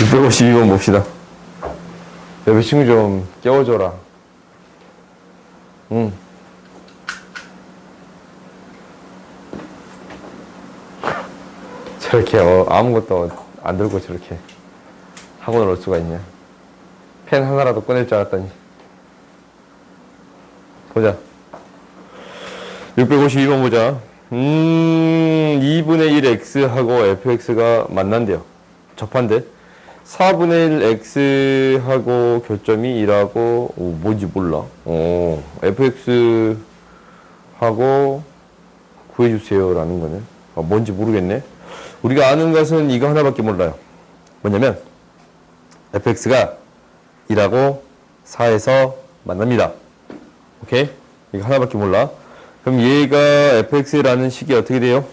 652번 봅시다. 옆에 친구 좀 깨워줘라. 응. 저렇게 아무것도 안 들고 저렇게 학원을 올 수가 있냐. 펜 하나라도 꺼낼 줄 알았더니. 보자. 652번 보자. 2분의 1 x하고 fx가 만난대요. 접한대. 4분의 1 x하고 교점이 2라고 뭔지 몰라. fx하고 구해주세요 라는 거네. 뭔지 모르겠네. 우리가 아는 것은 이거 하나밖에 몰라요. 뭐냐면 fx가 2라고 4에서 만납니다. 오케이? 이거 하나밖에 몰라. 그럼 얘가 fx라는 식이 어떻게 돼요?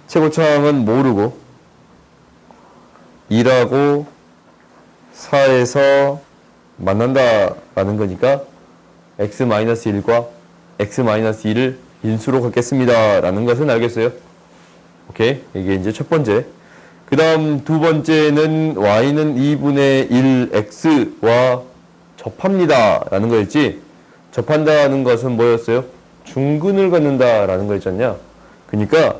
최고차항은 모르고 2라고 4에서 만난다라는 거니까 x-1과 x-2를 인수로 갖겠습니다 라는 것은 알겠어요? 오케이? 이게 이제 첫 번째. 그 다음 두 번째는 y는 2분의 1 x와 접합니다 라는 거였지. 접한다는 것은 뭐였어요? 중근을 갖는다 라는 거였잖냐. 그러니까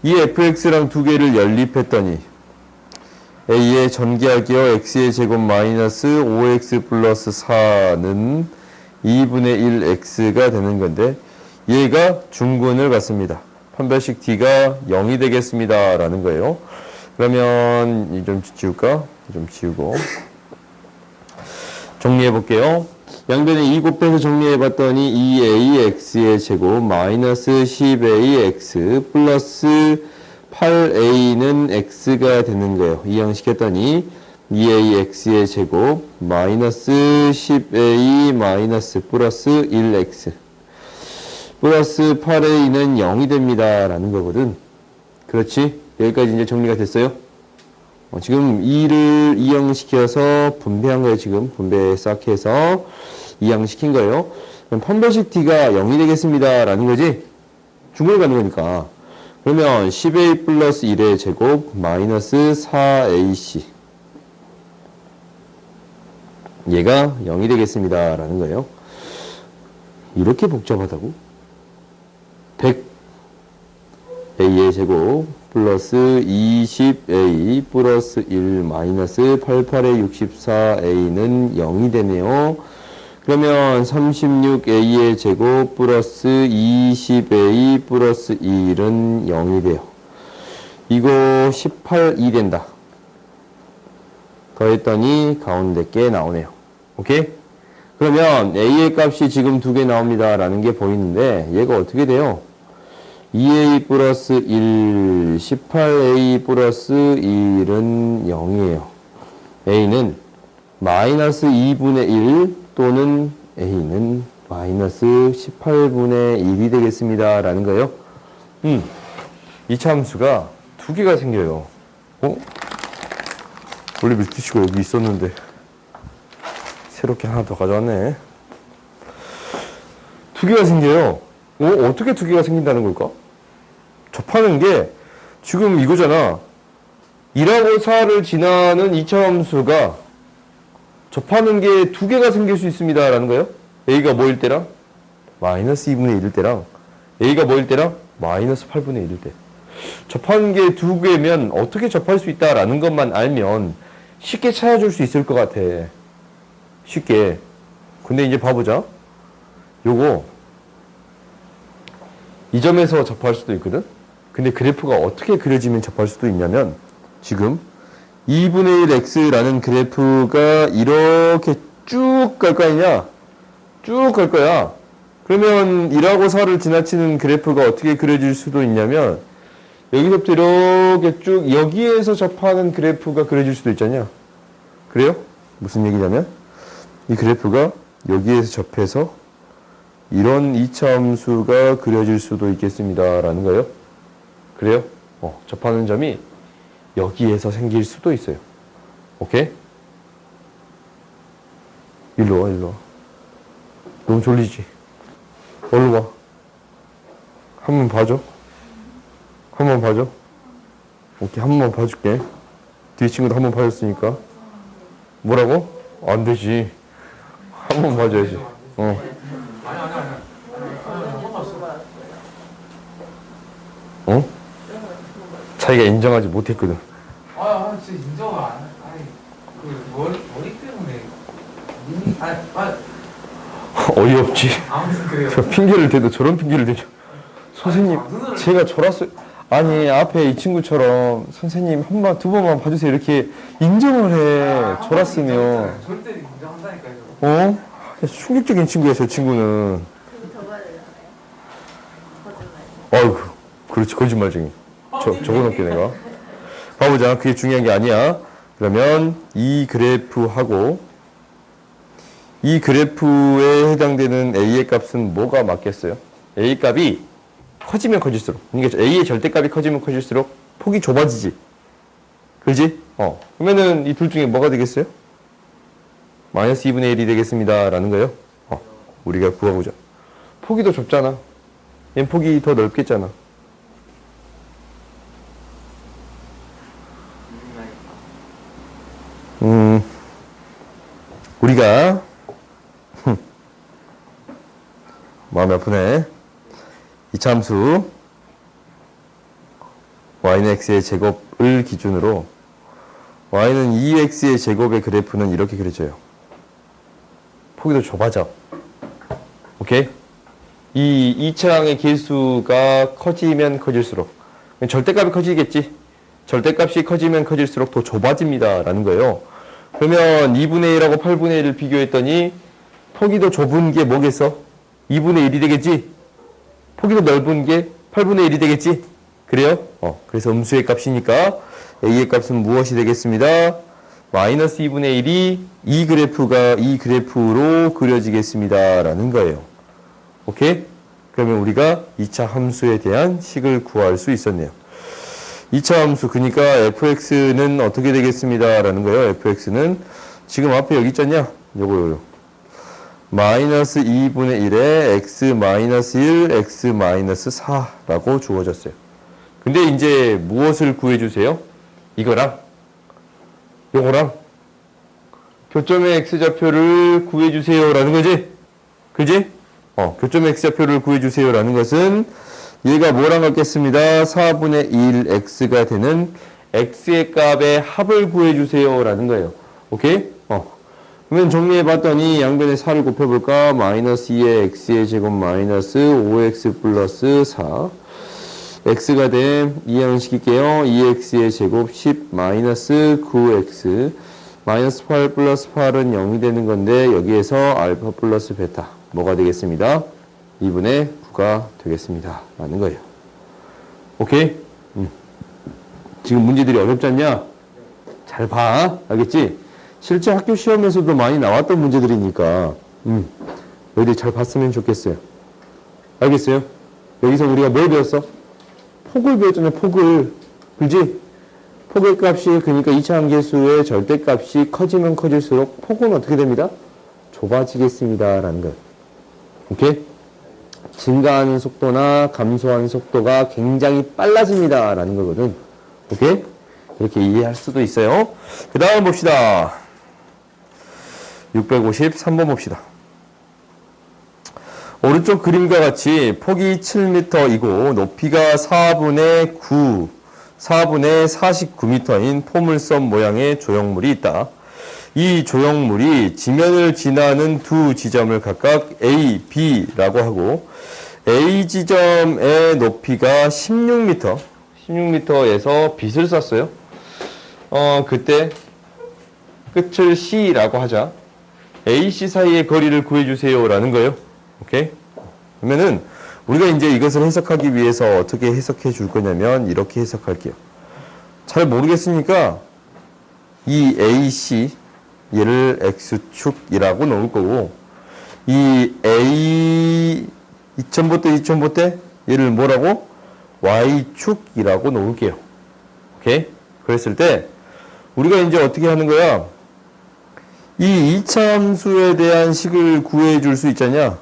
이 fx랑 두 개를 연립했더니 a의 전개할게요. x의 제곱 마이너스 5x 플러스 4는 2분의 1 x가 되는 건데 얘가 중근을 갖습니다. 판별식 d가 0이 되겠습니다 라는 거예요. 그러면 좀 지울까? 좀 지우고 정리해 볼게요. 양변에 2 곱해서 정리해 봤더니 2ax의 제곱 마이너스 10ax 플러스 8a는 x가 되는 거예요. 이 형식 했더니 2ax의 제곱 마이너스 10a 마이너스 플러스 1x 플러스 8a는 0이 됩니다 라는 거거든. 그렇지? 여기까지 이제 정리가 됐어요. 지금 2를 이항시켜서 분배한 거예요. 지금 분배 싹 해서 이항시킨 거예요. 그럼 판별식 d가 0이 되겠습니다 라는 거지. 중근을 갖는 거니까. 그러면 10a 플러스 1의 제곱 마이너스 4ac 얘가 0이 되겠습니다 라는 거예요. 이렇게 복잡하다고? 100a의 제곱 플러스 20a 플러스 1 마이너스 88의 64a는 0이 되네요. 그러면 36a의 제곱 플러스 20a 플러스 1은 0이 돼요. 이거 18이 된다. 더했더니 가운데 게 나오네요. 오케이? 그러면 a의 값이 지금 두 개 나옵니다 라는 게 보이는데 얘가 어떻게 돼요? 2a 플러스 1, 18a 플러스 1은 0이에요. a는 마이너스 2분의 1 또는 a는 마이너스 18분의 1이 되겠습니다 라는 거예요. 이차함수가 두 개가 생겨요. 원래 밀티슈가 여기 있었는데 새롭게 하나 더 가져왔네. 두 개가 생겨요. 어떻게 두 개가 생긴다는 걸까? 접하는 게 지금 이거잖아. 2하고 4를 지나는 이차함수가 접하는 게 두 개가 생길 수 있습니다 라는 거예요. a가 뭐일 때랑 마이너스 2분의 1일 때랑 a가 뭐일 때랑 마이너스 8분의 1일 때. 접하는 게 두 개면 어떻게 접할 수 있다라는 것만 알면 쉽게 찾아줄 수 있을 것 같아. 쉽게. 근데 이제 봐보자. 요거 이 점에서 접할 수도 있거든. 근데 그래프가 어떻게 그려지면 접할 수도 있냐면 지금 2분의 1 x라는 그래프가 이렇게 쭉 갈 거 아니냐? 쭉 갈 거야. 그러면 1하고 4를 지나치는 그래프가 어떻게 그려질 수도 있냐면 여기서부터 이렇게 쭉 여기에서 접하는 그래프가 그려질 수도 있잖냐? 그래요? 무슨 얘기냐면 이 그래프가 여기에서 접해서 이런 이차함수가 그려질 수도 있겠습니다 라는 거예요. 그래요? 접하는 점이 여기에서 생길 수도 있어요. 오케이? 일로 와, 일로 와. 너무 졸리지? 얼른 와. 한 번 봐줘. 한 번 봐줘. 오케이, 한 번 봐줄게. 뒤에 친구도 한 번 봐줬으니까. 뭐라고? 안 되지. 한 번 봐줘야지. 어. 어? 자기가 인정하지 못했거든. 진짜 인정을 안 해. 아니, 머리 때문에. 어이없지. 아무튼 그래요. 저 핑계를 대도 저런 핑계를 대죠. 선생님, 제가 졸았어요. 아니, 앞에 이 친구처럼 선생님 한 번, 두 번만 봐주세요. 이렇게 인정을 해. 졸았으면. 절대 인정한다니까요. 어? 충격적인 친구야, 저 친구는. 그거 더 받으려나요? 거짓말. 아이고, 그렇지, 거짓말쟁이. 적어놓게 내가. 봐보자. 그게 중요한 게 아니야. 그러면 이 그래프하고 이 그래프에 해당되는 A의 값은 뭐가 맞겠어요? A 값이 커지면 커질수록, 그러니까 A의 절대값이 커지면 커질수록 폭이 좁아지지. 그지? 그러면은 이 둘 중에 뭐가 되겠어요? 마이너스 2분의 1이 되겠습니다. 라는 거예요. 우리가 구하고자. 폭이 더 좁잖아. 얘는 폭이 더 넓겠잖아. 우리가 마음이 아프네. 이 참수 y는 x의 제곱을 기준으로 y는 2x의 제곱의 그래프는 이렇게 그려져요. 폭이 더 좁아져. 오케이? 이 이차항의 개수가 커지면 커질수록, 절대값이 커지겠지. 절대값이 커지면 커질수록 더 좁아집니다. 라는 거예요. 그러면 2분의 1하고 8분의 1을 비교했더니 폭이 더 좁은 게 뭐겠어? 2분의 1이 되겠지? 폭이 더 넓은 게 8분의 1이 되겠지? 그래요? 그래서 음수의 값이니까 A의 값은 무엇이 되겠습니다? 마이너스 2분의 1이 이 그래프로 그려지겠습니다. 라는 거예요. 오케이? 그러면 우리가 2차 함수에 대한 식을 구할 수 있었네요. 2차 함수, 그러니까 fx는 어떻게 되겠습니다. 라는 거예요. fx는 지금 앞에 여기 있잖냐? 요거. 마이너스 2분의 1에 x 마이너스 1, x 마이너스 4라고 주어졌어요. 근데 이제 무엇을 구해주세요? 이거랑 요거랑 교점의 x좌표를 구해주세요. 라는 거지? 그지? 교점의 x좌표를 구해주세요. 라는 것은 얘가 뭐랑 같겠습니다. 4분의 1 x가 되는 x의 값의 합을 구해주세요. 라는 거예요. 오케이? 그러면 정리해봤더니 양변에 4를 곱해볼까? 마이너스 2의 x의 제곱 마이너스 5x 플러스 4 x가 됨 이항시킬게요. 2x의 제곱 10 마이너스 9x 마이너스 8 플러스 8은 0이 되는 건데 여기에서 알파 플러스 베타 뭐가 되겠습니다? 2분의 9가 되겠습니다. 라는 거예요. 오케이? 지금 문제들이 어렵지 않냐? 잘 봐. 알겠지? 실제 학교 시험에서도 많이 나왔던 문제들이니까 너희들 잘 봤으면 좋겠어요. 알겠어요? 여기서 우리가 뭘 배웠어? 폭을 배웠잖아요. 폭을. 그지? 폭의 값이 그러니까 2차 함계수의 절대값이 커지면 커질수록 폭은 어떻게 됩니다? 좁아지겠습니다. 라는 거예요. 오케이? 증가하는 속도나 감소하는 속도가 굉장히 빨라집니다. 라는 거거든. 오케이? 이렇게 이해할 수도 있어요. 그 다음 봅시다. 653번 봅시다. 오른쪽 그림과 같이 폭이 7m이고 높이가 4분의 49m인 포물선 모양의 조형물이 있다. 이 조형물이 지면을 지나는 두 지점을 각각 A, B라고 하고 A 지점의 높이가 16m, 16m에서 빛을 쐈어요. 그때 끝을 C라고 하자. A, C 사이의 거리를 구해주세요. 라는 거예요. 오케이? 그러면은 우리가 이제 이것을 해석하기 위해서 어떻게 해석해 줄 거냐면 이렇게 해석할게요. 잘 모르겠으니까 이 AC 얘를 X축이라고 넣을 거고 이 A 2000보대 얘를 뭐라고? Y축이라고 놓을게요. 오케이? 그랬을 때 우리가 이제 어떻게 하는 거야? 이 2차 함수에 대한 식을 구해 줄 수 있잖냐?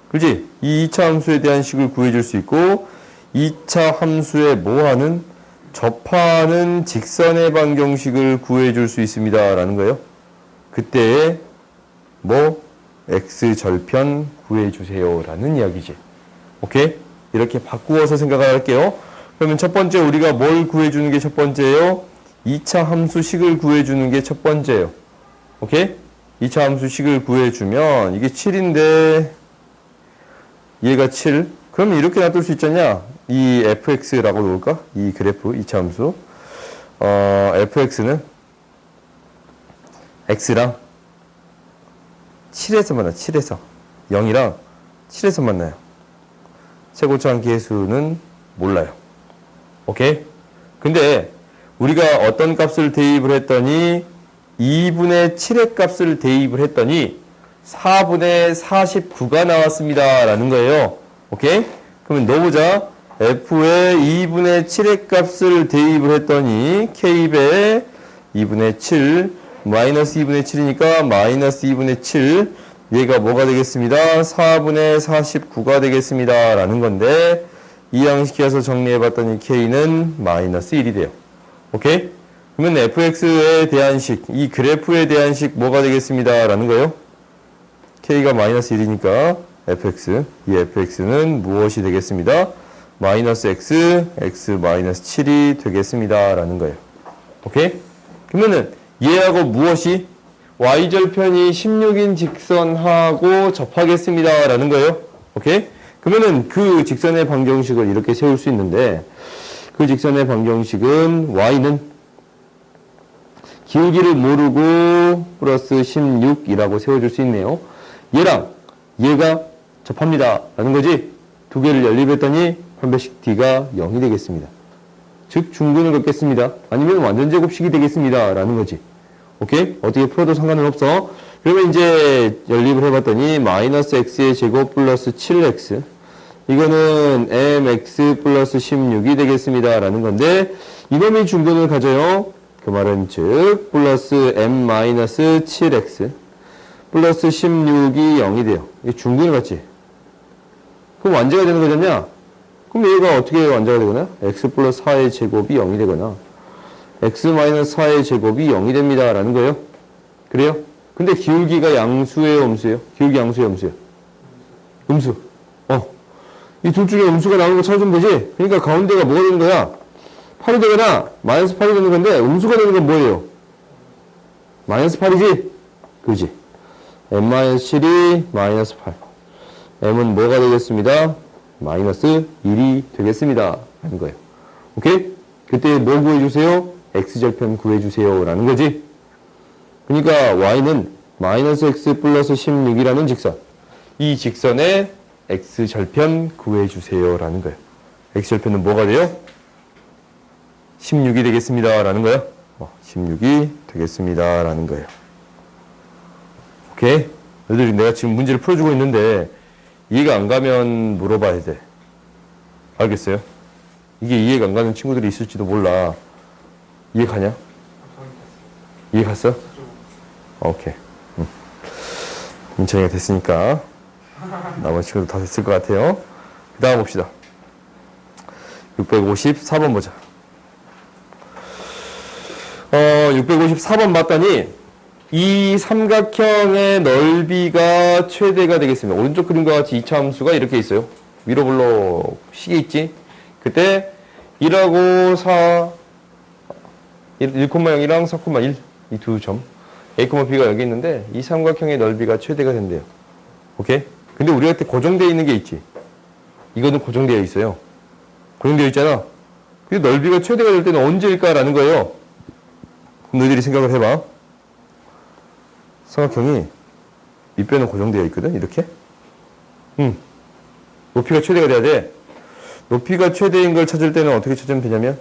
그지? 이 2차 함수에 대한 식을 구해 줄 수 있고 2차 함수에 뭐하는 접하는 직선의 방정식을 구해줄 수 있습니다. 라는 거예요. 그때 뭐 x절편 구해주세요. 라는 이야기지. 오케이? 이렇게 바꾸어서 생각을 할게요. 그러면 첫 번째 우리가 뭘 구해주는 게 첫 번째예요? 2차 함수식을 구해주는 게 첫 번째예요. 오케이? 2차 함수식을 구해주면 이게 7인데 얘가 7. 그러면 이렇게 놔둘 수 있잖냐? 이 fx라고 놓을까? 이 그래프 2차 함수. fx는 x랑 7에서 만나. 7에서 0이랑 7에서 만나요. 최고차항 계수는 몰라요. 오케이? 근데 우리가 어떤 값을 대입을 했더니 2분의 7의 값을 대입을 했더니 4분의 49가 나왔습니다. 라는 거예요. 오케이? 그러면 넣어보자. f의 2분의 7의 값을 대입을 했더니 k배 2분의 7 마이너스 2분의 7이니까 마이너스 2분의 7 얘가 뭐가 되겠습니다? 4분의 49가 되겠습니다. 라는 건데 이항시켜서 정리해봤더니 k는 마이너스 1이 돼요. 오케이? 그러면 fx에 대한 식, 이 그래프에 대한 식 뭐가 되겠습니다. 라는 거예요. k가 마이너스 1이니까 fx, 이 fx는 무엇이 되겠습니다? 마이너스 x 마이너스 7이 되겠습니다. 라는 거예요. 오케이? 그러면은 얘하고 무엇이? y절편이 16인 직선하고 접하겠습니다. 라는 거예요. 오케이? 그러면은 그 직선의 방정식을 이렇게 세울 수 있는데 그 직선의 방정식은 y는 기울기를 모르고 플러스 16이라고 세워줄 수 있네요. 얘랑 얘가 접합니다. 라는 거지. 두 개를 연립했더니 판별식 d가 0이 되겠습니다. 즉 중근을 걷겠습니다. 아니면 완전 제곱식이 되겠습니다. 라는 거지. 오케이? 어떻게 풀어도 상관은 없어. 그러면 이제 연립을 해봤더니 마이너스 x의 제곱 플러스 7x 이거는 mx 플러스 16이 되겠습니다. 라는 건데 이놈이 중근을 가져요. 그 말은 즉 플러스 m 마이너스 7x 플러스 16이 0이 돼요. 이게 중근을 갖지. 그럼 완제가 되는 거잖냐? 그럼 얘가 어떻게 완제가 되거나? x 플러스 4의 제곱이 0이 되거나 x 마이너스 4의 제곱이 0이 됩니다. 라는 거예요. 그래요? 근데 기울기가 양수예요? 음수예요? 기울기 양수예요? 음수예요? 음수. 이 둘 중에 음수가 나오는 거 찾아주면 되지? 그러니까 가운데가 뭐가 되는 거야? 8이 되거나 마이너스 8이 되는 건데 음수가 되는 건 뭐예요? 마이너스 8이지? 그지? m-7이 마이너스 8. m은 뭐가 되겠습니다? 마이너스 1이 되겠습니다. 라는 거예요. 오케이? 그때 뭐 구해주세요? x절편 구해주세요. 라는 거지. 그러니까 y는 마이너스 x 플러스 16이라는 직선. 이 직선에 x절편 구해주세요. 라는 거예요. x절편은 뭐가 돼요? 16이 되겠습니다. 라는 거예요. 16이 되겠습니다. 라는 거예요. 오케이? 너희들이 내가 지금 문제를 풀어주고 있는데 이해가 안 가면 물어봐야 돼. 알겠어요? 이게 이해가 안 가는 친구들이 있을지도 몰라. 이해 가냐? 이해 갔어? 오케이. 민찬이가 됐으니까 나머지 친구도 다 됐을 것 같아요. 그 다음 봅시다. 654번 보자. 654번 봤더니 이 삼각형의 넓이가 최대가 되겠습니다. 오른쪽 그림과 같이 2차 함수가 이렇게 있어요. 위로 불러 식이 있지? 그때 1하고 4, 1,0이랑 4,1 이 두 점 A, B가 여기 있는데 이 삼각형의 넓이가 최대가 된대요. 오케이? 근데 우리가 고정되어 있는 게 있지. 이거는 고정되어 있어요. 고정되어 있잖아. 근데 넓이가 최대가 될 때는 언제일까라는 거예요. 너희들이 생각을 해봐. 삼각형이 밑변은 고정되어 있거든. 이렇게. 높이가 최대가 돼야 돼. 높이가 최대인 걸 찾을 때는 어떻게 찾으면 되냐면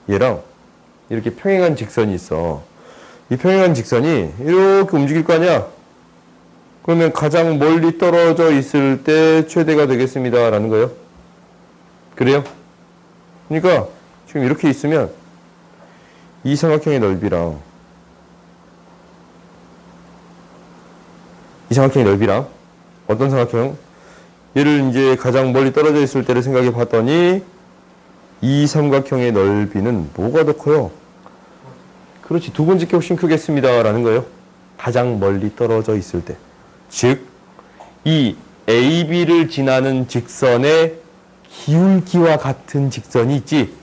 얘랑 이렇게 평행한 직선이 있어. 이 평행한 직선이 이렇게 움직일 거 아니야? 그러면 가장 멀리 떨어져 있을 때 최대가 되겠습니다. 라는 거예요. 그래요? 그러니까 지금 이렇게 있으면 이 삼각형의 넓이랑 이 삼각형의 넓이랑 어떤 삼각형? 얘를 이제 가장 멀리 떨어져 있을 때를 생각해 봤더니 이 삼각형의 넓이는 뭐가 더 커요? 그렇지. 두 번째 게 훨씬 크겠습니다. 라는 거예요. 가장 멀리 떨어져 있을 때. 즉, 이 AB를 지나는 직선의 기울기와 같은 직선이 있지.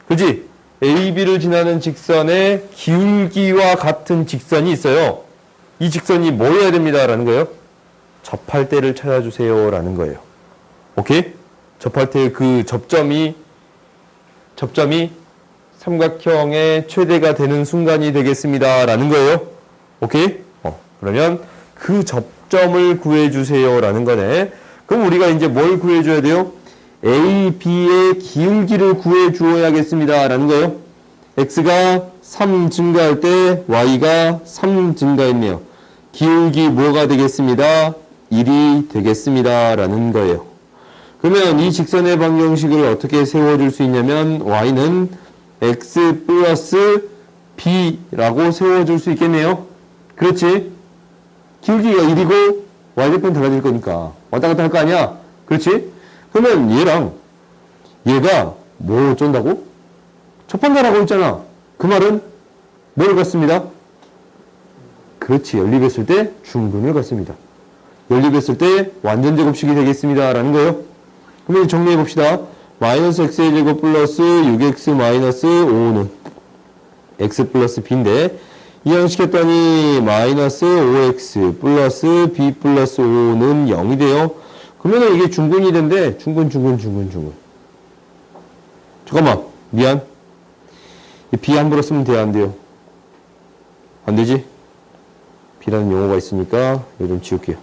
그지? AB를 지나는 직선의 기울기와 같은 직선이 있어요. 이 직선이 뭐여야 됩니다. 라는 거예요. 접할 때를 찾아주세요. 라는 거예요. 오케이? 접할 때 그 접점이 삼각형의 최대가 되는 순간이 되겠습니다. 라는 거예요. 오케이? 그러면 그 접점을 구해주세요. 라는 거네. 그럼 우리가 이제 뭘 구해줘야 돼요? A, B의 기울기를 구해주어야겠습니다. 라는 거예요. X가 3 증가할 때 Y가 3 증가했네요. 기울기 뭐가 되겠습니다? 1이 되겠습니다. 라는 거예요. 그러면 이 직선의 방정식을 어떻게 세워줄 수 있냐면 Y는 X 플러스 B라고 세워줄 수 있겠네요. 그렇지? 기울기가 1이고 Y대표는 달라질 거니까 왔다 갔다 할 거 아니야? 그렇지? 그러면 얘랑 얘가 뭐 어쩐다고? 접한다라고 했잖아. 그 말은 뭘 갖습니다? 그렇지. 연립했을 때 중근을 갖습니다. 연립했을 때 완전 제곱식이 되겠습니다. 라는 거예요. 그러면 정리해 봅시다. 마이너스 x의 제곱 플러스 6x 마이너스 5는 x 플러스 b인데 이항시켰더니 마이너스 5x 플러스 b 플러스 5는 0이 돼요. 그러면 이게 중근이 된대. 중근. 잠깐만. 미안. b 함부로 쓰면 돼요, 안 돼요? 안 되지? b라는 용어가 있으니까 이거 좀 지울게요.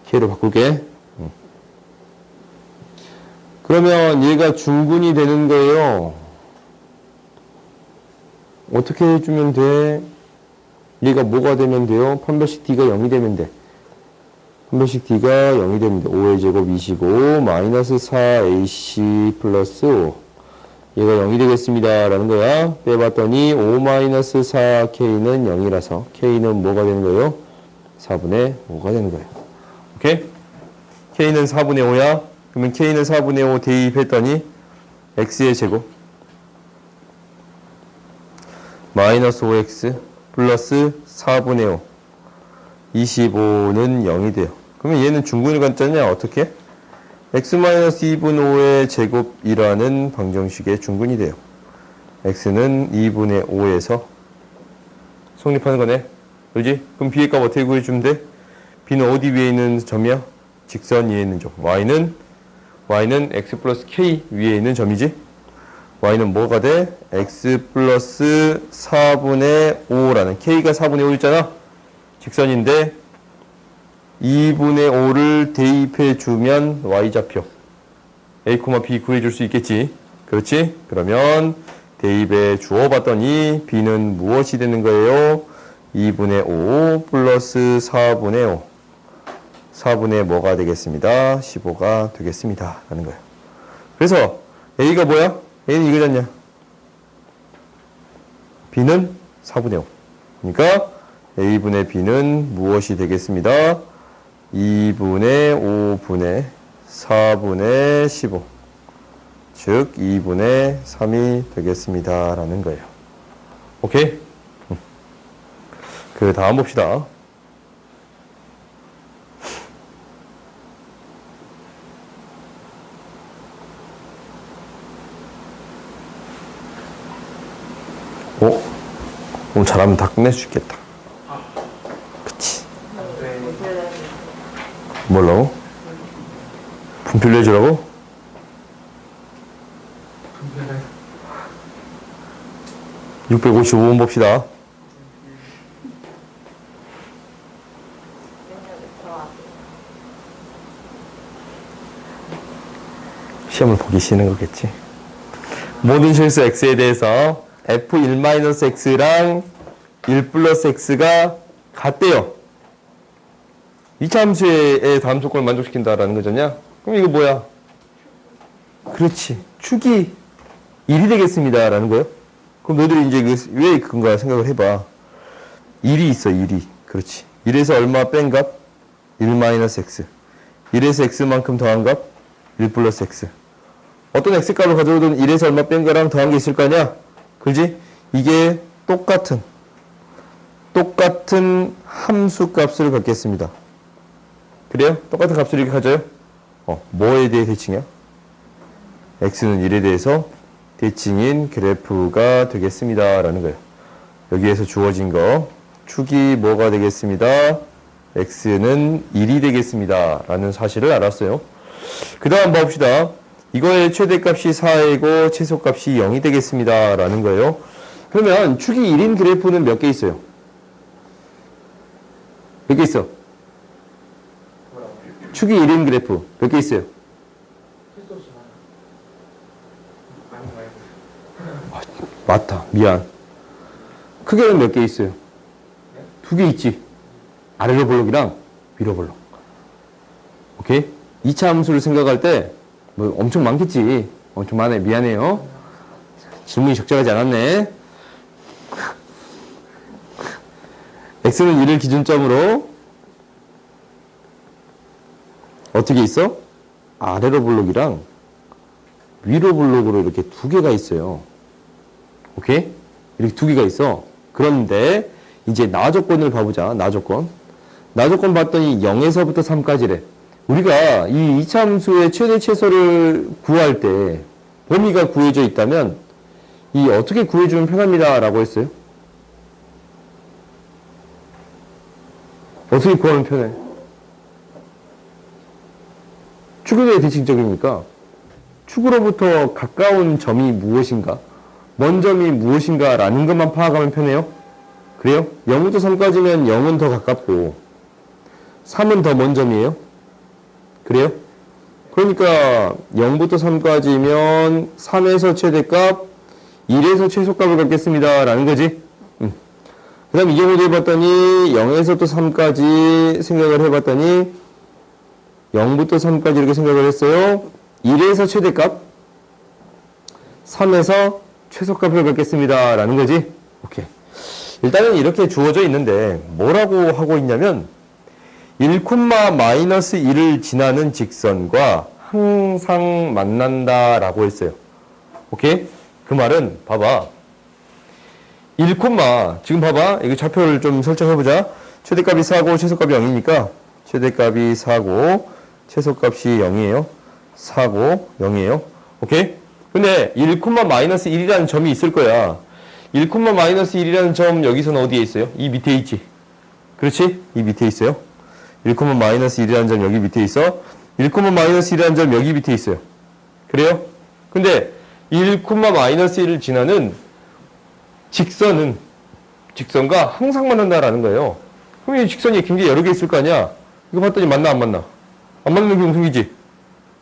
k로 바꿀게. 그러면 얘가 중근이 되는 거예요. 어떻게 해주면 돼? 얘가 뭐가 되면 돼요? 판별식 d가 0이 되면 돼. 판별식 d가 0이 되면 돼. 5의 제곱 25 마이너스 4ac 플러스 5. 얘가 0이 되겠습니다. 라는 거야. 빼봤더니 5 마이너스 4k는 0이라서 k는 뭐가 되는 거예요? 4분의 5가 되는 거예요. 오케이? k는 4분의 5야. 그러면 k는 4분의 5 대입했더니 x의 제곱 마이너스 5x 플러스 4분의 5 25는 0이 돼요. 그러면 얘는 중근을 갖잖냐? 어떻게? x-2분 5의 제곱이라는 방정식의 중근이 돼요. x는 2분의 5에서 성립하는 거네. 그지? 그럼 b의 값 어떻게 구해주면 돼? b는 어디 위에 있는 점이야? 직선 위에 있는 점. y는 x 플러스 k 위에 있는 점이지? y는 뭐가 돼? x 플러스 4분의 5라는 k가 4분의 5 있잖아? 직선인데 2분의 5를 대입해 주면 y좌표 a, b 구해줄 수 있겠지? 그렇지? 그러면 대입해 주어 봤더니 b는 무엇이 되는 거예요? 2분의 5 플러스 4분의 5 4분의 뭐가 되겠습니다? 15가 되겠습니다. 라는 거예요. 그래서 a가 뭐야? a는 이거잖냐? b는 4분의 5. 그러니까 a분의 b는 무엇이 되겠습니다? 2분의 5분의 4분의 15. 즉 2분의 3이 되겠습니다. 라는 거예요. 오케이? 그 다음 봅시다. 오늘 잘하면 다 끝낼 수 있겠다. 그치? 뭘로? 분필로 해주라고? 분필을 655번 봅시다. 시험을 보기 싫은 거겠지. 모든 실수 x에 대해서 f1-x랑 1 플러스 x가 같대요. 이차 함수의 다음 조건을 만족시킨다라는 거잖냐? 그럼 이거 뭐야? 그렇지. 축이 1이 되겠습니다. 라는 거예요. 그럼 너희들이 이제 왜 그건가 생각을 해봐. 1이 있어, 1이. 그렇지. 1에서 얼마 뺀 값? 1 마이너스 x. 1에서 x만큼 더한 값? 1 플러스 x. 어떤 x값을 가져오든 1에서 얼마 뺀 거랑 더한 게 있을 거 아니야? 그지? 이게 똑같은 함수 값을 갖겠습니다. 그래요? 똑같은 값을 이렇게 가져요? 뭐에 대해 대칭이야? x는 1에 대해서 대칭인 그래프가 되겠습니다. 라는 거예요. 여기에서 주어진 거 축이 뭐가 되겠습니다. x는 1이 되겠습니다. 라는 사실을 알았어요. 그 다음 봅시다. 이거의 최대값이 4이고 최소값이 0이 되겠습니다. 라는 거예요. 그러면 축이 1인 그래프는 몇 개 있어요? 몇 개 있어? 축이 1인 그래프 몇 개 있어요? 맞다. 미안. 크게는 몇 개 있어요? 2개 있지. 아래로 볼록이랑 위로 볼록. 오케이? 2차 함수를 생각할 때 뭐 엄청 많겠지. 엄청 많네. 미안해요. 질문이 적절하지 않았네. x는 1을 기준점으로 어떻게 있어? 아래로 볼록이랑 위로 볼록으로 이렇게 2개가 있어요. 오케이? 이렇게 2개가 있어. 그런데 이제 나조건을 봐보자. 나조건 봤더니 0에서부터 3까지래. 우리가 이 2차 함수의 최대 최소를 구할 때 범위가 구해져 있다면 이 어떻게 구해주면 편합니다 라고 했어요? 어떻게 구하면 편해? 축에 대해 대칭적이니까 축으로부터 가까운 점이 무엇인가? 먼 점이 무엇인가? 라는 것만 파악하면 편해요? 그래요? 0부터 3까지면 0은 더 가깝고 3은 더 먼 점이에요? 그래요? 그러니까 0부터 3까지면 3에서 최대값, 1에서 최소값을 갖겠습니다. 라는 거지. 그 다음 이 경우도 해봤더니 0에서 또 3까지 생각을 해봤더니 0부터 3까지 이렇게 생각을 했어요. 1에서 최대값, 3에서 최소값을 갖겠습니다. 라는 거지. 오케이. 일단은 이렇게 주어져 있는데 뭐라고 하고 있냐면 1,-1을 지나는 직선과 항상 만난다 라고 했어요. 오케이? 그 말은 봐봐. 1, 지금 봐봐. 이거 좌표를 좀 설정해보자. 최대값이 4고 최소값이 0이니까 최대값이 4고 최소값이 0이에요. 4고 0이에요. 오케이? 근데 1,-1이라는 점이 있을 거야. 1,-1이라는 점 여기서는 어디에 있어요? 이 밑에 있지. 그렇지? 이 밑에 있어요. 1,-1이라는 점 여기 밑에 있어. 1,-1이라는 점 여기 밑에 있어요. 그래요? 근데 1,-1을 지나는 직선과 항상 만난다라는 거예요. 그럼 이 직선이 굉장히 여러 개 있을 거 아니야? 이거 봤더니 맞나 안 맞나? 안 맞는 경우 생기지?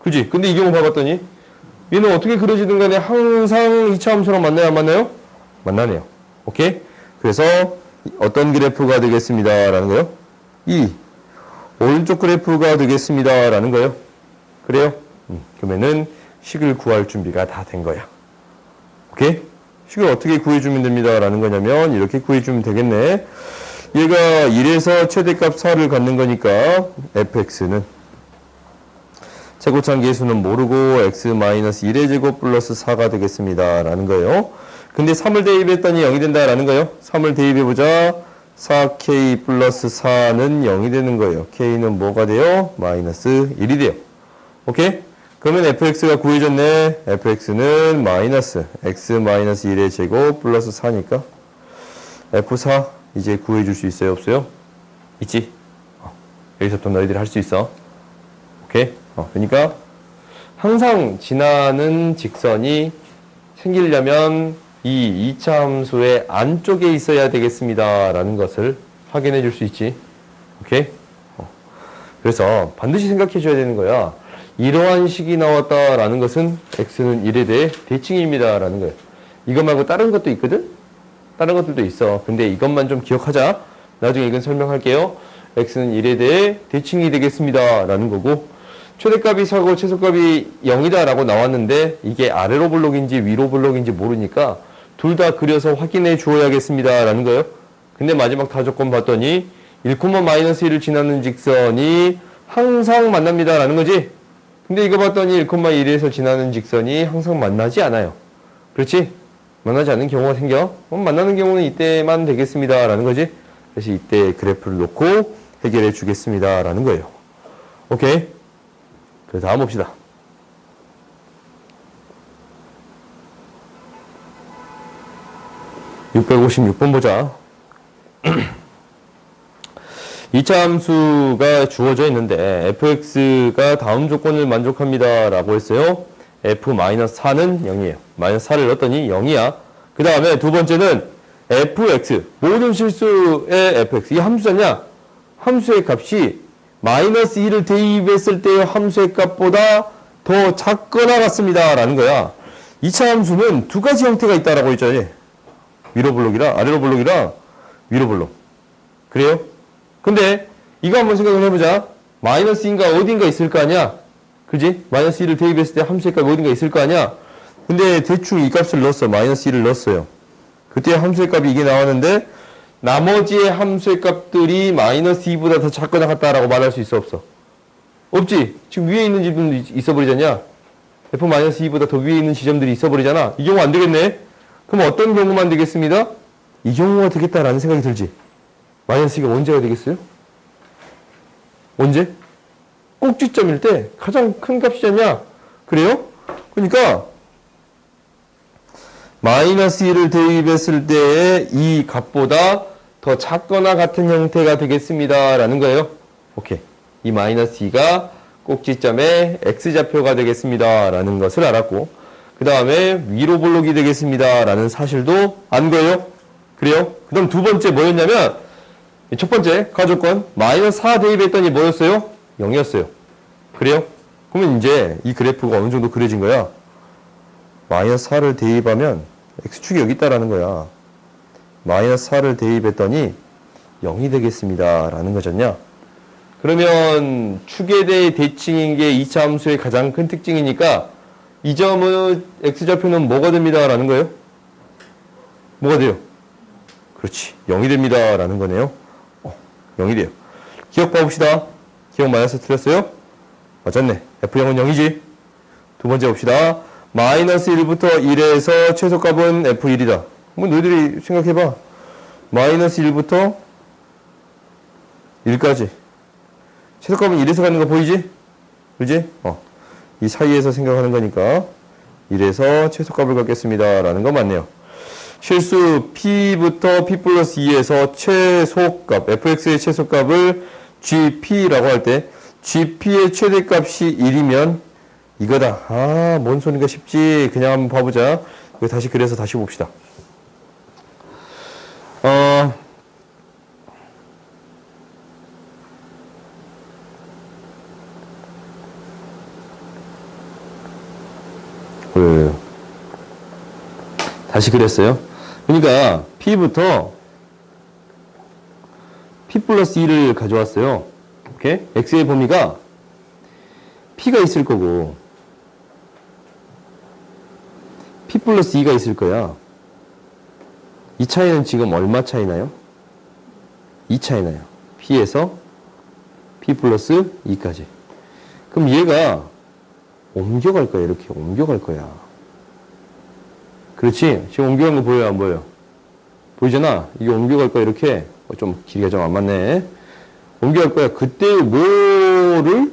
그지? 근데 이 경우 봐봤더니 얘는 어떻게 그려지든 간에 항상 2차 함수랑 만나요 안 만나요? 만나네요. 오케이? 그래서 어떤 그래프가 되겠습니다 라는 거예요? 오른쪽 그래프가 되겠습니다 라는 거예요. 그래요? 그러면은 식을 구할 준비가 다 된 거야. 오케이? 식을 어떻게 구해주면 됩니다 라는 거냐면 이렇게 구해주면 되겠네. 얘가 1에서 최대값 4를 갖는 거니까 fx는 최고차항 계수는 모르고 x-1의 제곱 플러스 4가 되겠습니다 라는 거예요. 근데 3을 대입했더니 0이 된다 라는 거예요. 3을 대입해보자. 4k 플러스 4는 0이 되는 거예요. k는 뭐가 돼요? 마이너스 1이 돼요. 오케이? 그러면 fx가 구해졌네. fx는 마이너스 x-1의 제곱 플러스 4니까 f4 이제 구해줄 수 있어요? 없어요? 있지? 여기서부터 너희들이 할 수 있어. 오케이? 그러니까 항상 지나는 직선이 생기려면 이 2차 함수의 안쪽에 있어야 되겠습니다 라는 것을 확인해 줄 수 있지. 오케이? 그래서 반드시 생각해 줘야 되는 거야. 이러한 식이 나왔다라는 것은 x는 1에 대해 대칭입니다 라는 거예요. 이것 말고 다른 것도 있거든? 다른 것들도 있어. 근데 이것만 좀 기억하자. 나중에 이건 설명할게요. x는 1에 대해 대칭이 되겠습니다 라는 거고, 최대값이 4고 최소값이 0이다 라고 나왔는데 이게 아래로 볼록인지 위로 볼록인지 모르니까 둘 다 그려서 확인해 주어야겠습니다 라는 거예요. 근데 마지막 다조건 봤더니 1,-1을 지나는 직선이 항상 만납니다 라는 거지. 근데 이거 봤더니 1,1에서 지나는 직선이 항상 만나지 않아요. 그렇지? 만나지 않는 경우가 생겨. 만나는 경우는 이때만 되겠습니다. 라는 거지. 그래서 이때 그래프를 놓고 해결해 주겠습니다. 라는 거예요. 오케이? 그래서 다음 봅시다. 656번 보자. 이차 함수가 주어져 있는데 fx가 다음 조건을 만족합니다 라고 했어요. f-4는 0이에요. -4를 넣었더니 0이야. 그 다음에 두 번째는 fx, 모든 실수의 fx. 이 함수잖냐? 함수의 값이 -1을 대입했을 때의 함수의 값보다 더 작거나 같습니다 라는 거야. 2차 함수는 두 가지 형태가 있다라고 했잖아요. 위로 블록이랑 아래로 블록이랑 위로 블록. 그래요? 근데 이거 한번 생각을 해보자. -2인가 어딘가 있을 거 아니야? 그지? -1을 대입했을 때 함수의 값이 어딘가 있을 거 아니야? 근데 대충 이 값을 넣었어. -1을 넣었어요. 그때 함수의 값이 이게 나왔는데 나머지의 함수의 값들이 -2보다 더 작거나 같다라고 말할 수 있어 없어? 없지? 지금 위에 있는 지점들이 있어버리잖냐? f-2보다 더 위에 있는 지점들이 있어버리잖아. 이 경우 안 되겠네? 그럼 어떤 경우만 되겠습니다? 이 경우가 되겠다라는 생각이 들지? -2가 언제가 되겠어요? 언제? 꼭지점일 때 가장 큰 값이잖냐? 그래요? 그러니까 -1을 대입했을 때의 이 값보다 더 작거나 같은 형태가 되겠습니다 라는 거예요. 오케이. 이 -2가 꼭지점의 x좌표가 되겠습니다 라는 것을 알았고, 그 다음에 위로 볼록이 되겠습니다 라는 사실도 안 거예요. 그래요? 그 다음 두 번째 뭐였냐면, 첫 번째 가조건 -4 대입했더니 뭐였어요? 0이었어요. 그래요? 그러면 이제 이 그래프가 어느 정도 그려진 거야. -4를 대입하면 x축이 여기 있다라는 거야. -4를 대입했더니 0이 되겠습니다 라는 거잖냐. 그러면 축에 대해 대칭인 게 2차 함수의 가장 큰 특징이니까 이 점은 x좌표는 뭐가 됩니다 라는 거예요? 뭐가 돼요? 그렇지, 0이 됩니다 라는 거네요. 0이 돼요. 기억 봐봅시다. 기억 마이너스 틀렸어요? 맞았네. f0은 0이지. 두 번째 봅시다. -1부터 1에서 최소값은 f1이다. 뭐 너희들이 생각해봐. -1부터 1까지. 최소값은 1에서 가는 거 보이지? 그지? 이 사이에서 생각하는 거니까 1에서 최소값을 갖겠습니다 라는 거 맞네요. 실수 p부터 p 플러스 2에서 최소값, fx의 최소값을 gp라고 할 때 gp의 최대값이 1이면 이거다. 뭔 소리가 쉽지. 그냥 한번 봐보자. 이거 다시 그래서 다시 봅시다. 다시 그랬어요. 그러니까 p부터 p 플러스 2를 가져왔어요. 오케이? x의 범위가 p가 있을 거고 p 플러스 2가 있을 거야. 이 차이는 지금 얼마 차이 나요? 2 차이 나요. p에서 p 플러스 2까지. 그럼 얘가 옮겨갈 거야. 이렇게 옮겨갈 거야. 그렇지? 지금 옮겨간 거 보여요? 안 보여요? 보이잖아? 이게 옮겨갈 거야. 이렇게. 좀 길이가 좀 안 맞네. 옮겨갈 거야. 그때 뭐를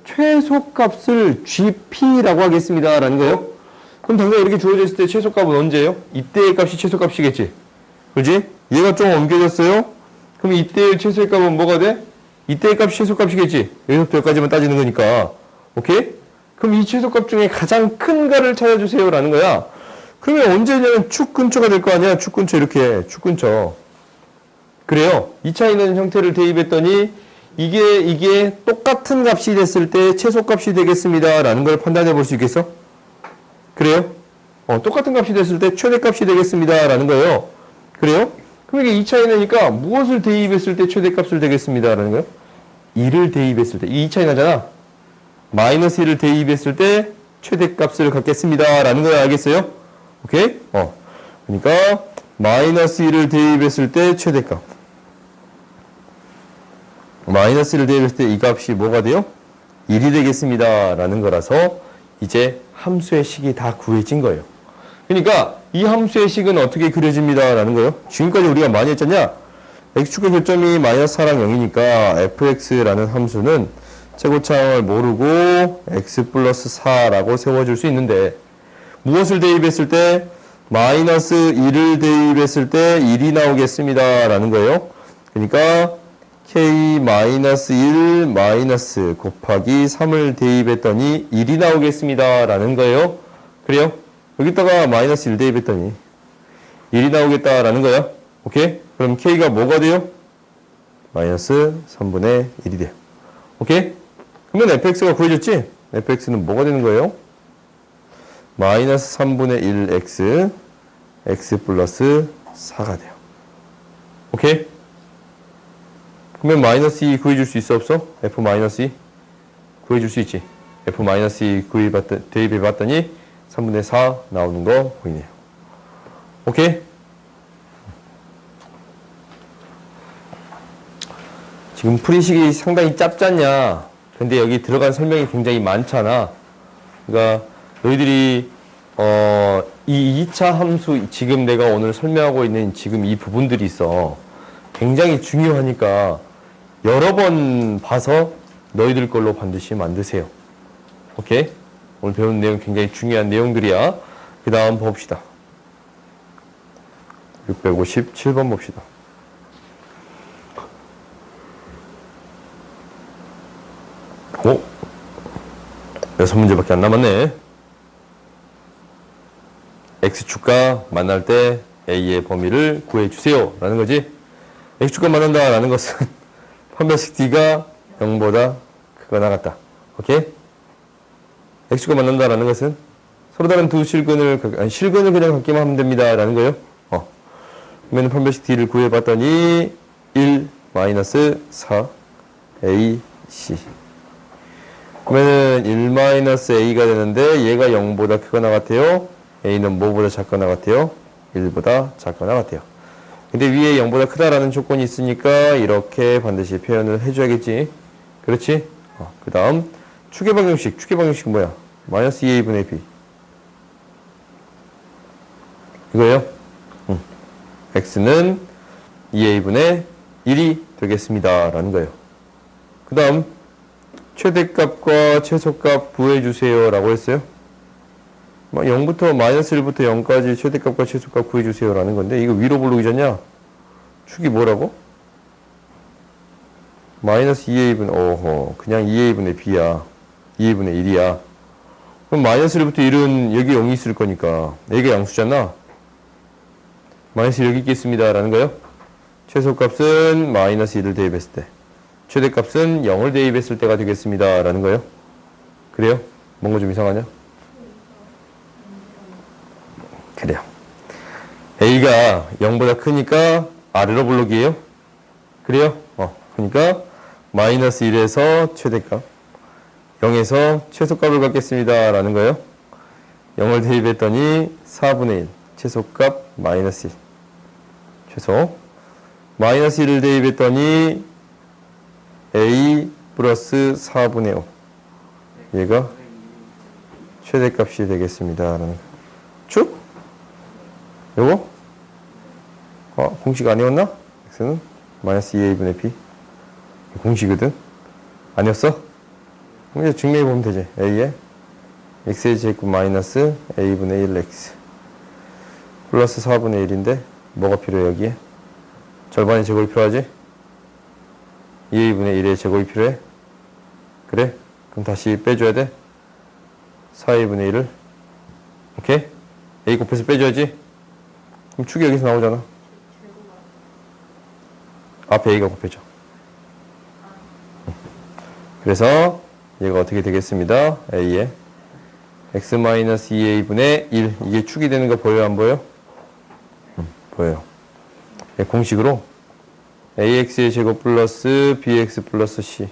최소값을 gp라고 하겠습니다 라는 거예요. 그럼 당장 이렇게 주어져 있을 때 최소값은 언제예요? 이때의 값이 최소값이겠지. 그렇지? 얘가 좀 옮겨졌어요. 그럼 이때의 최소의 값은 뭐가 돼? 이때의 값이 최소값이겠지. 여기서부터 여기까지만 따지는 거니까. 오케이? 그럼 이 최소값 중에 가장 큰 거를 찾아주세요 라는 거야. 그러면 언제냐면 축 근처가 될 거 아니야. 축 근처 이렇게. 축 근처. 그래요. 이 차이는 형태를 대입했더니 이게 똑같은 값이 됐을 때 최소값이 되겠습니다 라는 걸 판단해 볼 수 있겠어? 그래요? 똑같은 값이 됐을 때 최대값이 되겠습니다 라는 거예요. 그래요? 그럼 이게 이 차이니까 무엇을 대입했을 때 최대값을 되겠습니다 라는 거예요? 2를 대입했을 때. 이 차이 나잖아. -1을 대입했을 때 최대값을 갖겠습니다 라는 걸 알겠어요? 오케이? 그러니까 -1을 대입했을 때 최대값. -1을 대입했을 때 이 값이 뭐가 돼요? 1이 되겠습니다. 라는 거라서 이제 함수의 식이 다 구해진 거예요. 그러니까 이 함수의 식은 어떻게 그려집니다. 라는 거예요. 지금까지 우리가 많이 했잖냐. x축의 교점이 마이너스 4랑 0이니까 fx라는 함수는 최고차항을 모르고 x 플러스 4라고 세워줄 수 있는데 무엇을 대입했을 때 마이너스 1을 대입했을 때 1이 나오겠습니다. 라는 거예요. 그러니까 k 마이너스 1 마이너스 곱하기 3을 대입했더니 1이 나오겠습니다. 라는 거예요. 그래요? 여기다가 마이너스 1 대입했더니 1이 나오겠다라는 거야. 오케이? 그럼 k가 뭐가 돼요? 마이너스 3분의 1이 돼요. 오케이? 그러면 fx가 구해졌지? fx는 뭐가 되는 거예요? 마이너스 3분의 1x x 플러스 4가 돼요. 오케이? 그러면 마이너스 2 구해줄 수 있어 없어? f 마이너스 2 구해줄 수 있지. f 마이너스 2 대입해봤더니 3분의 4 나오는 거 보이네요. 오케이? 지금 풀이식이 상당히 짧잖냐. 근데 여기 들어간 설명이 굉장히 많잖아. 그러니까 너희들이 이 2차 함수 지금 내가 오늘 설명하고 있는 지금 이 부분들이 있어. 굉장히 중요하니까 여러 번 봐서 너희들 걸로 반드시 만드세요. 오케이? 오늘 배운 내용 굉장히 중요한 내용들이야. 그 다음 봅시다. 657번 봅시다. 6문제밖에 안 남았네. X축과 만날 때 A의 범위를 구해주세요. 라는 거지. X축과 만난다 라는 것은 판별식 D가 0보다 크거나 같다. 오케이? X축과 만난다 라는 것은 서로 다른 두 실근을 그냥 갖기만 하면 됩니다. 라는 거예요. 그러면 판별식 D를 구해봤더니 1, 마이너스 4, A, C. 그러면은 1-a가 되는데 얘가 0보다 크거나 같아요. a는 뭐보다 작거나 같아요? 1보다 작거나 같아요. 근데 위에 0보다 크다라는 조건이 있으니까 이렇게 반드시 표현을 해줘야겠지. 그렇지? 그 다음 축의 방정식. 축의 방정식은 뭐야? 마이너스 2a분의 b. 이거예요? x는 2a분의 1이 되겠습니다. 라는 거예요. 그 다음 최대값과 최소값 구해주세요 라고 했어요. 0부터 마이너스 1부터 0까지 최대값과 최소값 구해주세요 라는 건데 이거 위로 부르기잖냐. 축이 뭐라고? 마이너스 2a분 그냥 2a분의 b야. 2a분의 1이야. 그럼 마이너스 1부터 1은 여기 0이 있을 거니까 얘가 양수잖아. 마이너스 1 여기 있겠습니다 라는 거예요. 최소값은 마이너스 1을 대입했을 때 최대값은 0을 대입했을 때가 되겠습니다. 라는 거예요. 그래요? 뭔가 좀 이상하냐? 그래요. A가 0보다 크니까 아래로 블록이에요. 그래요? 그러니까 마이너스 1에서 최대값 0에서 최소값을 갖겠습니다. 라는 거예요. 0을 대입했더니 4분의 1 최소값 마이너스 1 최소 마이너스 1을 대입했더니 a 플러스 4분의 5 얘가 최대값이 되겠습니다. 라는 거. 쭉? 요거? 공식 아니었나? x는 마이너스 2a분의 b 공식이거든? 아니었어? 그럼 이제 증명해 보면 되지. a에 x의 제곱 마이너스 a분의 1x 플러스 4분의 1인데 뭐가 필요해 여기에? 절반의 제곱이 필요하지? 2a분의 1의 제곱이 필요해? 그래? 그럼 다시 빼줘야 돼? 4a분의 1을 오케이? a 곱해서 빼줘야지? 그럼 축이 여기서 나오잖아. 앞에 a가 곱해져. 그래서 얘가 어떻게 되겠습니다. a에 x-2a분의 1 이게 축이 되는 거 보여요? 안 보여요? 보여요. 공식으로 ax의 제곱 플러스 bx 플러스 c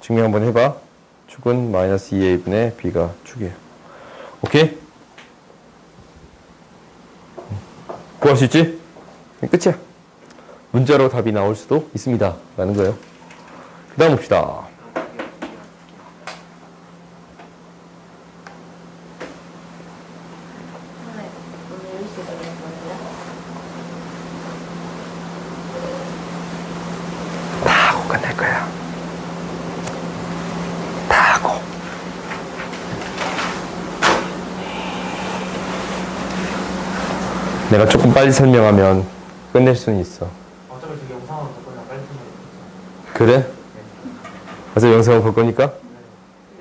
증명 한번 해봐. 축은 마이너스 2a분의 b가 축이에요. 오케이? 구할 수 있지? 끝이야. 문자로 답이 나올 수도 있습니다. 라는 거예요. 그 다음 봅시다. 내가 조금 빨리 설명하면 끝낼 수는 있어. 어차피 저기 영상으로 볼 거냐 빨리 틀면 그래? 그래서 영상을 볼 거니까?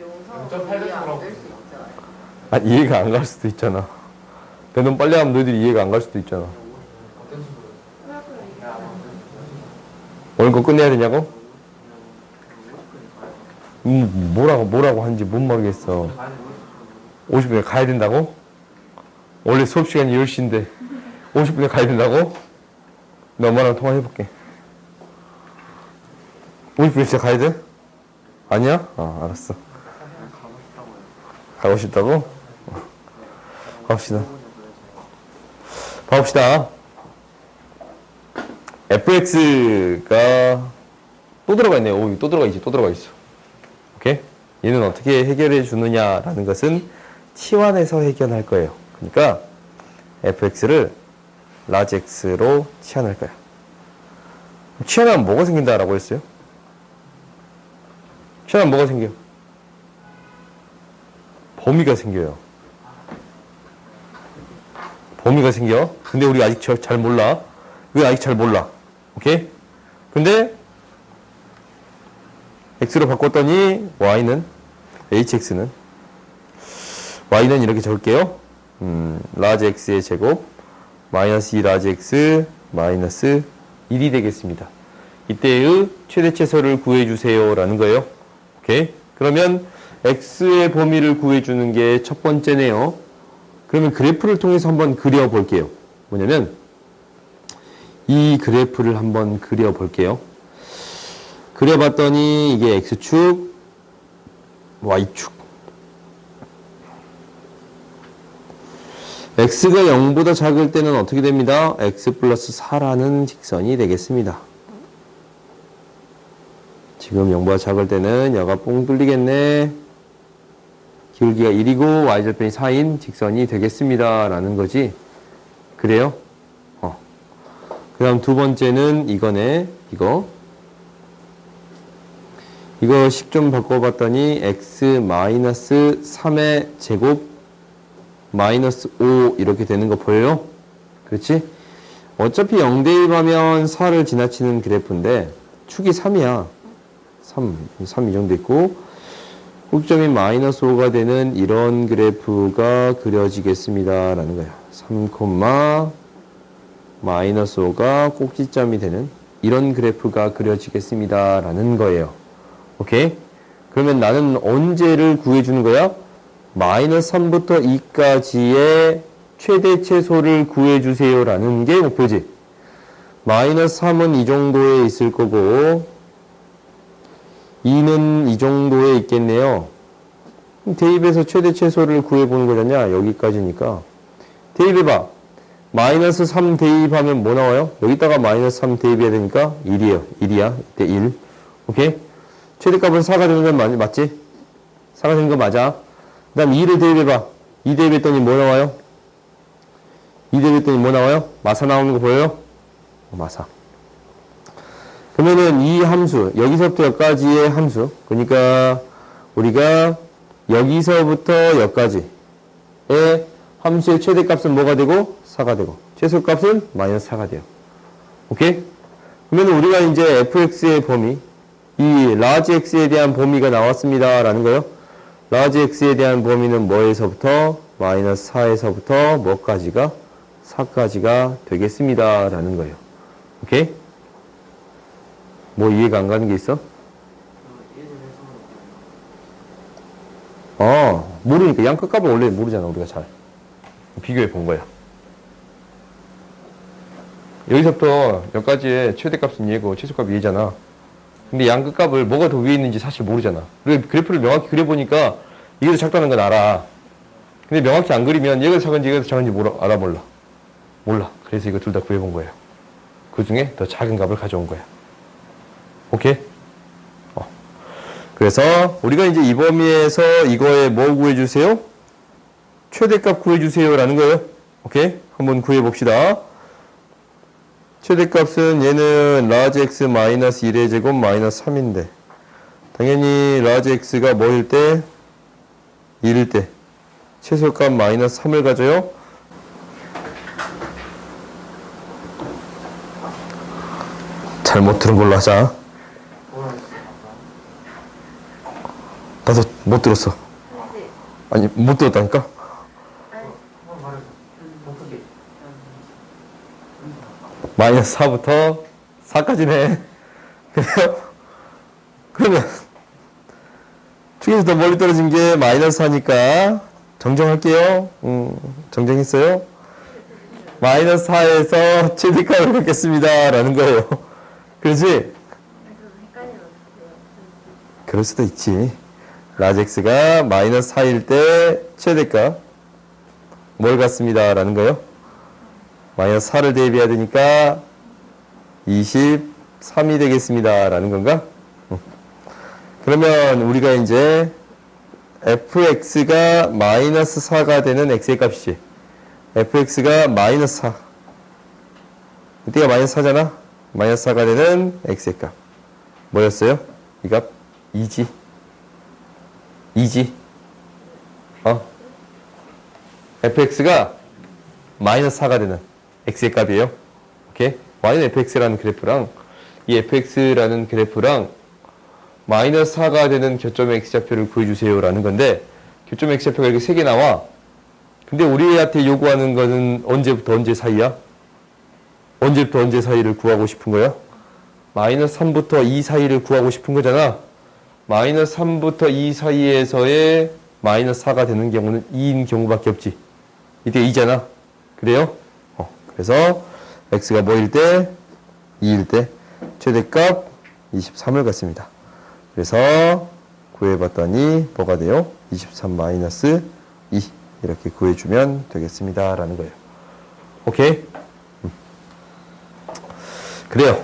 영상으로 이해 안될 수 있잖아요. 아, 이해가 안 갈 수도 있잖아. 근데 넌 빨리 하면 너희들이 이해가 안 갈 수도 있잖아. 어떤 식으로? 오늘 거 끝내야 되냐고? 뭐라고 하는지 못 모르겠어. 50분에 가야 된다고? 원래 수업 시간이 10시인데 50분에 가야 된다고? 나 엄마랑 통화해볼게. 50분에 진짜 가야 돼? 아니야? 알았어. 가고 싶다고? 갑시다. 봐봅시다. fx가 또 들어가 있네요. 오, 또 들어가 있어. 오케이? 얘는 어떻게 해결해 주느냐라는 것은 치환해서 해결할 거예요. 그러니까 fx를 large x로 치환할 거야. 치환하면 뭐가 생긴다라고 했어요? 치환하면 뭐가 생겨? 범위가 생겨요. 범위가 생겨. 근데 우리 아직 잘 몰라. 우리 아직 잘 몰라. 오케이? 근데 x로 바꿨더니 y는 hx는 y는 이렇게 적을게요. large x의 제곱 마이너스 2 large x 마이너스 1이 되겠습니다. 이때의 최대 최소를 구해주세요 라는 거예요. 오케이? 그러면 x의 범위를 구해주는 게 첫 번째네요. 그러면 그래프를 통해서 한번 그려볼게요. 뭐냐면 이 그래프를 한번 그려볼게요. 그려봤더니 이게 x축, y축. x가 0보다 작을 때는 어떻게 됩니다? x 플러스 4라는 직선이 되겠습니다. 지금 0보다 작을 때는 여가 뽕 뚫리겠네. 기울기가 1이고 y절편이 4인 직선이 되겠습니다. 라는 거지. 그래요? 그 다음 두 번째는 이거네. 이거 10 좀 바꿔봤더니 x 마이너스 3의 제곱 마이너스 5 이렇게 되는 거 보여요? 그렇지? 어차피 0대1 하면 4를 지나치는 그래프인데 축이 3이야. 3 이 정도 있고 꼭지점이 마이너스 5가 되는 이런 그래프가 그려지겠습니다. 라는 거야. 3, 마이너스 5가 꼭지점이 되는 이런 그래프가 그려지겠습니다. 라는 거예요. 오케이? 그러면 나는 언제를 구해주는 거야? 마이너스 3부터 2까지의 최대 최소를 구해주세요. 라는 게 목표지. 마이너스 3은 이 정도에 있을 거고 2는 이 정도에 있겠네요. 대입해서 최대 최소를 구해보는 거잖냐? 여기까지니까. 대입해봐. 마이너스 3 대입하면 뭐 나와요? 여기다가 마이너스 3 대입해야 되니까 1이에요. 1이야. 이때 1. 오케이? 최대값은 4가 되는 건 맞지? 4가 되는 거 맞아. 그 다음 2를 대입해봐. 2 대입했더니 뭐 나와요? 2 대입했더니 뭐 나와요? 마사 나오는 거 보여요? 마사. 그러면은 이 함수, 여기서부터 여기까지의 함수. 그러니까 우리가 여기서부터 여기까지의 함수의 최대값은 뭐가 되고? 4가 되고. 최소값은 마이너스 4가 돼요. 오케이? 그러면 우리가 이제 fx의 범위, 이 large x에 대한 범위가 나왔습니다. 라는 거예요. large x에 대한 범위는 뭐에서부터? 마이너스 4에서부터 뭐까지가? 4까지가 되겠습니다. 라는 거예요. 오케이? 뭐 이해가 안 가는 게 있어? 모르니까 양끝값을 원래 모르잖아. 우리가 잘 비교해 본 거야. 여기서부터 여기까지의 최대값은 얘고 최소값이 얘잖아. 근데 양끝값을 뭐가 더 위에 있는지 사실 모르잖아. 그리고 그래프를 명확히 그려보니까 이게 더 작다는 건 알아. 근데 명확히 안 그리면 얘가 더 작은지 얘가 더 작은지 몰라. 그래서 이거 둘 다 구해본 거예요. 그 중에 더 작은 값을 가져온 거야. 오케이? 그래서 우리가 이제 이 범위에서 이거에 뭐 구해주세요? 최대값 구해주세요 라는 거예요. 오케이? 한번 구해봅시다. 최대값은 얘는 large x 마이너스 1의 제곱 마이너스 3인데 당연히 large x가 뭐일 때? 1일 때 최소값 마이너스 3을 가져요. 잘 못 들은 걸로 하자. 뭐라 했어? 나도 못 들었어. 그지? 아니, 못 들었다니까? 아니, 한번 말해줘. 어떻게? 마이너스 4부터 4까지네. 그래요? 그러면 축에서 더 멀리 떨어진 게 마이너스 4니까 정정할게요. 정정했어요? 마이너스 4에서 최대값을 갖겠습니다. 라는 거예요. 그렇지? 좀 헷갈리면 어떡해요? 그럴 수도 있지. 라젝스가 마이너스 4일 때 최대값 뭘 갖습니다. 라는 거예요. 마이너스 4를 대입해야 되니까 23이 되겠습니다. 라는 건가? 그러면 우리가 이제 fx가 마이너스 4가 되는 x의 값이지. fx가 마이너스 4. 이때가 마이너스 4잖아? 마이너스 4가 되는 x의 값. 뭐였어요? 이 값? 2지. 2지. fx가 마이너스 4가 되는 x의 값이에요. 오케이? y는 fx라는 그래프랑 이 fx라는 그래프랑 마이너스 4가 되는 교점 x좌표를 구해주세요 라는 건데 교점 x좌표가 이렇게 3개 나와. 근데 우리한테 요구하는 거는 언제부터 언제 사이야? 언제부터 언제 사이를 구하고 싶은 거야? 마이너스 3부터 2 사이를 구하고 싶은 거잖아. 마이너스 3부터 2 사이에서의 마이너스 4가 되는 경우는 2인 경우밖에 없지. 이때 2잖아. 그래요? 그래서 x가 뭐일 때? 2일 때 최대값 23을 갖습니다. 그래서 구해봤더니 뭐가 돼요? 23 마이너스 2 이렇게 구해주면 되겠습니다. 라는 거예요. 오케이? 그래요.